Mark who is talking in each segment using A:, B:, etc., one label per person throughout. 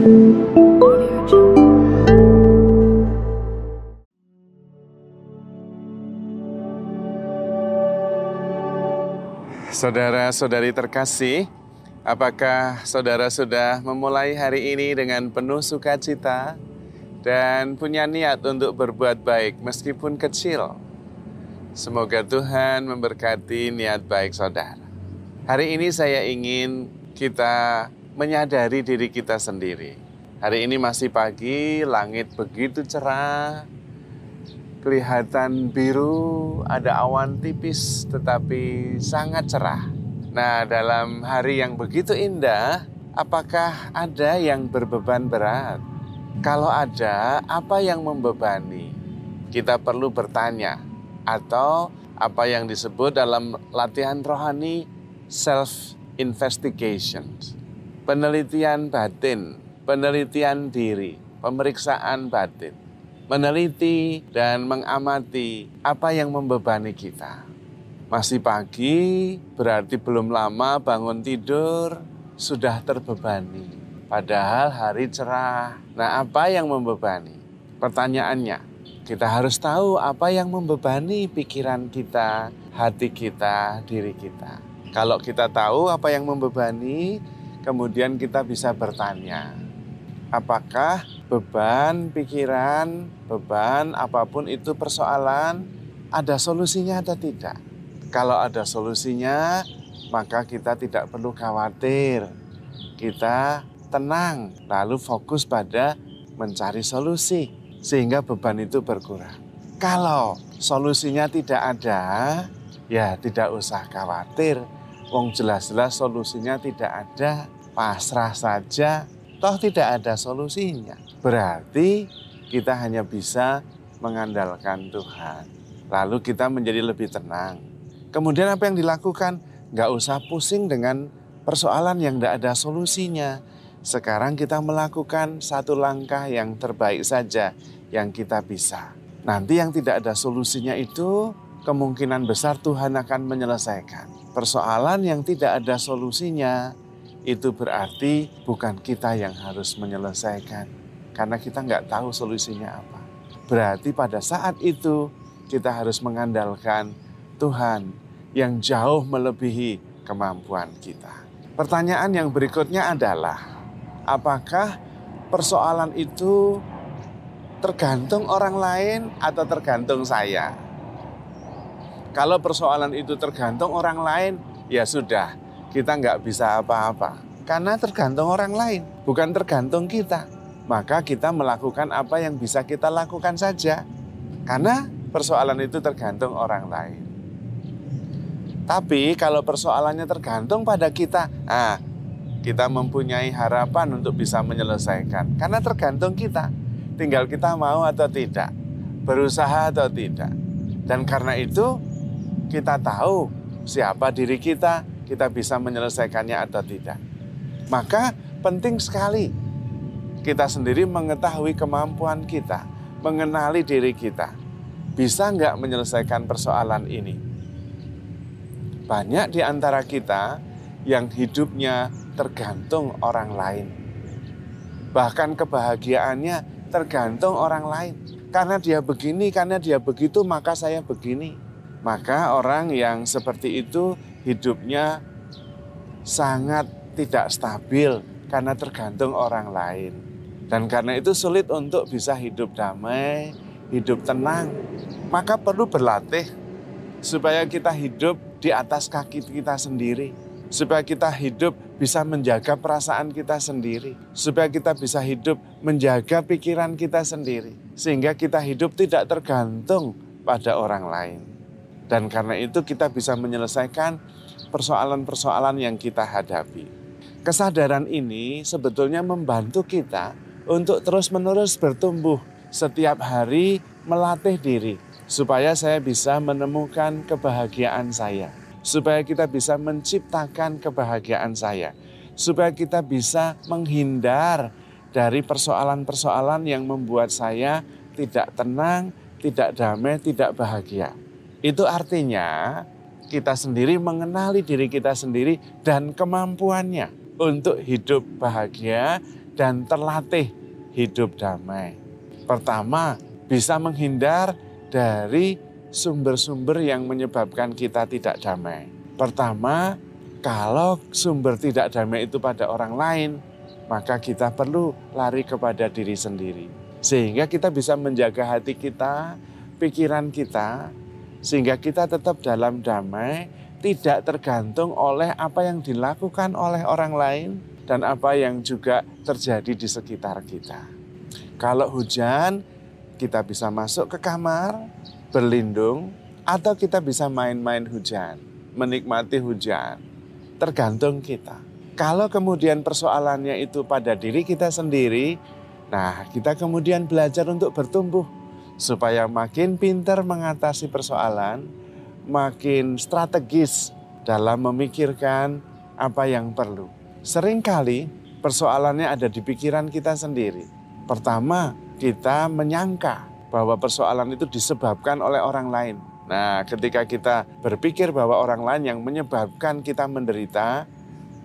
A: Saudara-saudari terkasih, apakah saudara sudah memulai hari ini dengan penuh sukacita dan punya niat untuk berbuat baik meskipun kecil? Semoga Tuhan memberkati niat baik saudara. Hari ini saya ingin kita menyadari diri kita sendiri. Hari ini masih pagi, langit begitu cerah, kelihatan biru, ada awan tipis tetapi sangat cerah. Nah, dalam hari yang begitu indah, apakah ada yang berbeban berat? Kalau ada, apa yang membebani? Kita perlu bertanya, atau apa yang disebut dalam latihan rohani self-investigation. Penelitian batin, penelitian diri, pemeriksaan batin. Meneliti dan mengamati apa yang membebani kita. Masih pagi, berarti belum lama bangun tidur, sudah terbebani. Padahal hari cerah. Nah, apa yang membebani? Pertanyaannya, kita harus tahu apa yang membebani pikiran kita, hati kita, diri kita. Kalau kita tahu apa yang membebani, kemudian kita bisa bertanya, apakah beban pikiran, beban apapun itu persoalan, ada solusinya atau tidak? Kalau ada solusinya, maka kita tidak perlu khawatir. Kita tenang, lalu fokus pada mencari solusi, sehingga beban itu berkurang. Kalau solusinya tidak ada, ya tidak usah khawatir. Wong jelas-jelas solusinya tidak ada, pasrah saja, toh tidak ada solusinya. Berarti kita hanya bisa mengandalkan Tuhan. Lalu kita menjadi lebih tenang. Kemudian apa yang dilakukan? Nggak usah pusing dengan persoalan yang nggak ada solusinya. Sekarang kita melakukan satu langkah yang terbaik saja yang kita bisa. Nanti yang tidak ada solusinya itu kemungkinan besar Tuhan akan menyelesaikan. Persoalan yang tidak ada solusinya itu berarti bukan kita yang harus menyelesaikan. Karena kita nggak tahu solusinya apa. Berarti pada saat itu kita harus mengandalkan Tuhan yang jauh melebihi kemampuan kita. Pertanyaan yang berikutnya adalah, apakah persoalan itu tergantung orang lain atau tergantung saya? Kalau persoalan itu tergantung orang lain, ya sudah, kita nggak bisa apa-apa. Karena tergantung orang lain, bukan tergantung kita. Maka kita melakukan apa yang bisa kita lakukan saja. Karena persoalan itu tergantung orang lain. Tapi kalau persoalannya tergantung pada kita, kita mempunyai harapan untuk bisa menyelesaikan. Karena tergantung kita, tinggal kita mau atau tidak, berusaha atau tidak. Dan karena itu kita tahu siapa diri kita bisa menyelesaikannya atau tidak. Maka penting sekali kita sendiri mengetahui kemampuan kita, mengenali diri kita. Bisa nggak menyelesaikan persoalan ini? Banyak di antara kita yang hidupnya tergantung orang lain. Bahkan kebahagiaannya tergantung orang lain. Karena dia begini, karena dia begitu, maka saya begini. Maka orang yang seperti itu hidupnya sangat tidak stabil karena tergantung orang lain. Dan karena itu sulit untuk bisa hidup damai, hidup tenang. Maka perlu berlatih supaya kita hidup di atas kaki kita sendiri. Supaya kita hidup bisa menjaga perasaan kita sendiri. Supaya kita bisa hidup menjaga pikiran kita sendiri. Sehingga kita hidup tidak tergantung pada orang lain. Dan karena itu kita bisa menyelesaikan persoalan-persoalan yang kita hadapi. Kesadaran ini sebetulnya membantu kita untuk terus-menerus bertumbuh, setiap hari melatih diri, supaya saya bisa menemukan kebahagiaan saya, supaya kita bisa menciptakan kebahagiaan saya, supaya kita bisa menghindar dari persoalan-persoalan yang membuat saya tidak tenang, tidak damai, tidak bahagia. Itu artinya kita sendiri mengenali diri kita sendiri dan kemampuannya untuk hidup bahagia dan terlatih hidup damai. Pertama, bisa menghindar dari sumber-sumber yang menyebabkan kita tidak damai. Pertama, kalau sumber tidak damai itu pada orang lain, maka kita perlu lari kepada diri sendiri. Sehingga kita bisa menjaga hati kita, pikiran kita, sehingga kita tetap dalam damai, tidak tergantung oleh apa yang dilakukan oleh orang lain dan apa yang juga terjadi di sekitar kita. Kalau hujan, kita bisa masuk ke kamar, berlindung, atau kita bisa main-main hujan, menikmati hujan. Tergantung kita. Kalau kemudian persoalannya itu pada diri kita sendiri, nah kita kemudian belajar untuk bertumbuh supaya makin pintar mengatasi persoalan, makin strategis dalam memikirkan apa yang perlu. Seringkali persoalannya ada di pikiran kita sendiri. Pertama, kita menyangka bahwa persoalan itu disebabkan oleh orang lain. Nah, ketika kita berpikir bahwa orang lain yang menyebabkan kita menderita,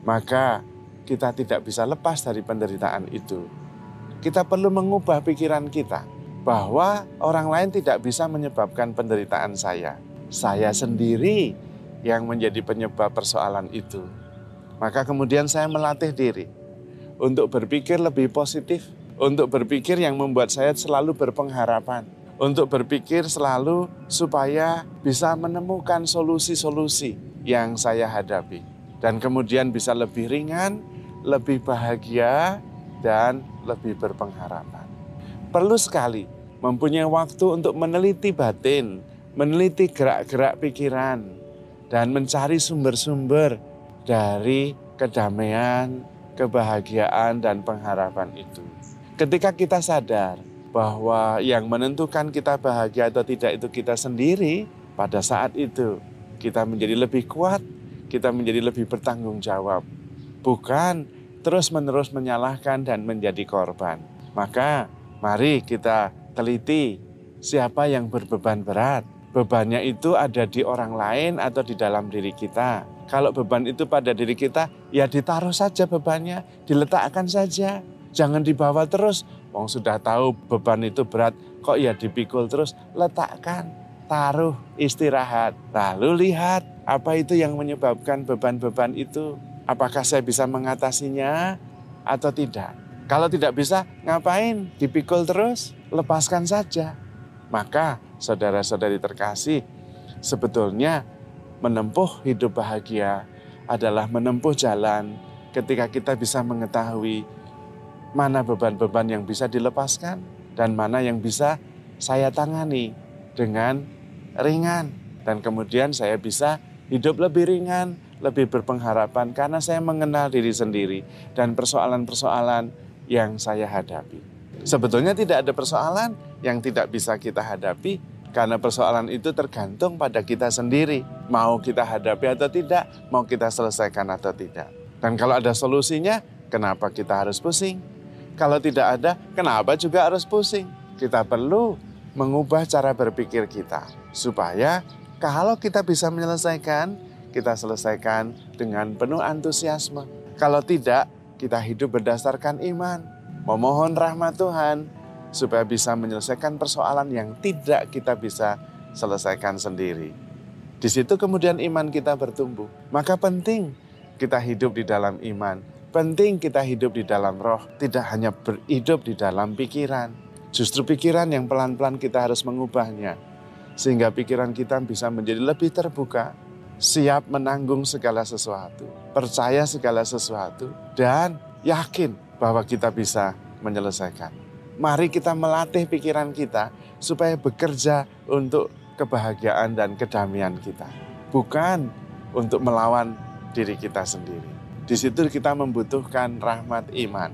A: maka kita tidak bisa lepas dari penderitaan itu. Kita perlu mengubah pikiran kita bahwa orang lain tidak bisa menyebabkan penderitaan saya. Saya sendiri yang menjadi penyebab persoalan itu. Maka kemudian saya melatih diri untuk berpikir lebih positif, untuk berpikir yang membuat saya selalu berpengharapan, untuk berpikir selalu supaya bisa menemukan solusi-solusi yang saya hadapi. Dan kemudian bisa lebih ringan, lebih bahagia, dan lebih berpengharapan. Perlu sekali mempunyai waktu untuk meneliti batin, meneliti gerak-gerak pikiran, dan mencari sumber-sumber dari kedamaian, kebahagiaan, dan pengharapan itu. Ketika kita sadar bahwa yang menentukan kita bahagia atau tidak itu kita sendiri, pada saat itu kita menjadi lebih kuat, kita menjadi lebih bertanggung jawab. Bukan terus-menerus menyalahkan dan menjadi korban. Maka mari kita teliti siapa yang berbeban berat. Bebannya itu ada di orang lain atau di dalam diri kita. Kalau beban itu pada diri kita, ya ditaruh saja bebannya, diletakkan saja. Jangan dibawa terus. Wong sudah tahu beban itu berat, kok ya dipikul terus. Letakkan, taruh, istirahat. Lalu lihat apa itu yang menyebabkan beban-beban itu. Apakah saya bisa mengatasinya atau tidak? Kalau tidak bisa, ngapain? Dipikul terus? Lepaskan saja. Maka saudara-saudari terkasih, sebetulnya menempuh hidup bahagia adalah menempuh jalan ketika kita bisa mengetahui mana beban-beban yang bisa dilepaskan dan mana yang bisa saya tangani dengan ringan. Dan kemudian saya bisa hidup lebih ringan, lebih berpengharapan karena saya mengenal diri sendiri dan persoalan-persoalan yang saya hadapi. Sebetulnya tidak ada persoalan yang tidak bisa kita hadapi karena persoalan itu tergantung pada kita sendiri. Mau kita hadapi atau tidak, mau kita selesaikan atau tidak. Dan kalau ada solusinya, kenapa kita harus pusing? Kalau tidak ada, kenapa juga harus pusing? Kita perlu mengubah cara berpikir kita. Supaya kalau kita bisa menyelesaikan, kita selesaikan dengan penuh antusiasme. Kalau tidak, kita hidup berdasarkan iman. Memohon rahmat Tuhan supaya bisa menyelesaikan persoalan yang tidak kita bisa selesaikan sendiri. Di situ kemudian iman kita bertumbuh. Maka penting kita hidup di dalam iman. Penting kita hidup di dalam roh, tidak hanya hidup di dalam pikiran. Justru pikiran yang pelan-pelan kita harus mengubahnya. Sehingga pikiran kita bisa menjadi lebih terbuka, siap menanggung segala sesuatu, percaya segala sesuatu, dan yakin bahwa kita bisa menyelesaikan. Mari kita melatih pikiran kita supaya bekerja untuk kebahagiaan dan kedamaian kita. Bukan untuk melawan diri kita sendiri. Di situ kita membutuhkan rahmat iman.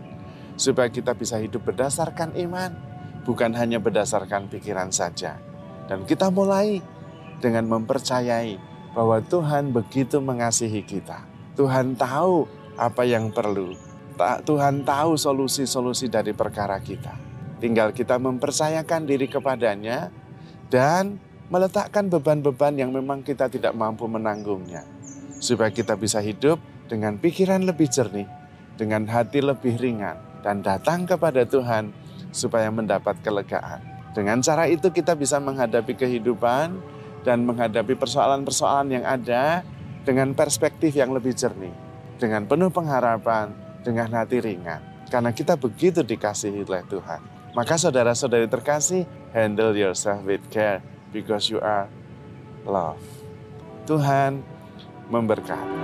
A: Supaya kita bisa hidup berdasarkan iman. Bukan hanya berdasarkan pikiran saja. Dan kita mulai dengan mempercayai bahwa Tuhan begitu mengasihi kita. Tuhan tahu apa yang perlu. Tuhan tahu solusi-solusi dari perkara kita. Tinggal kita mempercayakan diri kepadanya dan meletakkan beban-beban yang memang kita tidak mampu menanggungnya. Supaya kita bisa hidup dengan pikiran lebih jernih, dengan hati lebih ringan, dan datang kepada Tuhan supaya mendapat kelegaan. Dengan cara itu kita bisa menghadapi kehidupan dan menghadapi persoalan-persoalan yang ada dengan perspektif yang lebih jernih, dengan penuh pengharapan, dengan hati ringan. Karena kita begitu dikasihi oleh Tuhan. Maka saudara-saudari terkasih, handle yourself with care because you are loved. Tuhan memberkati.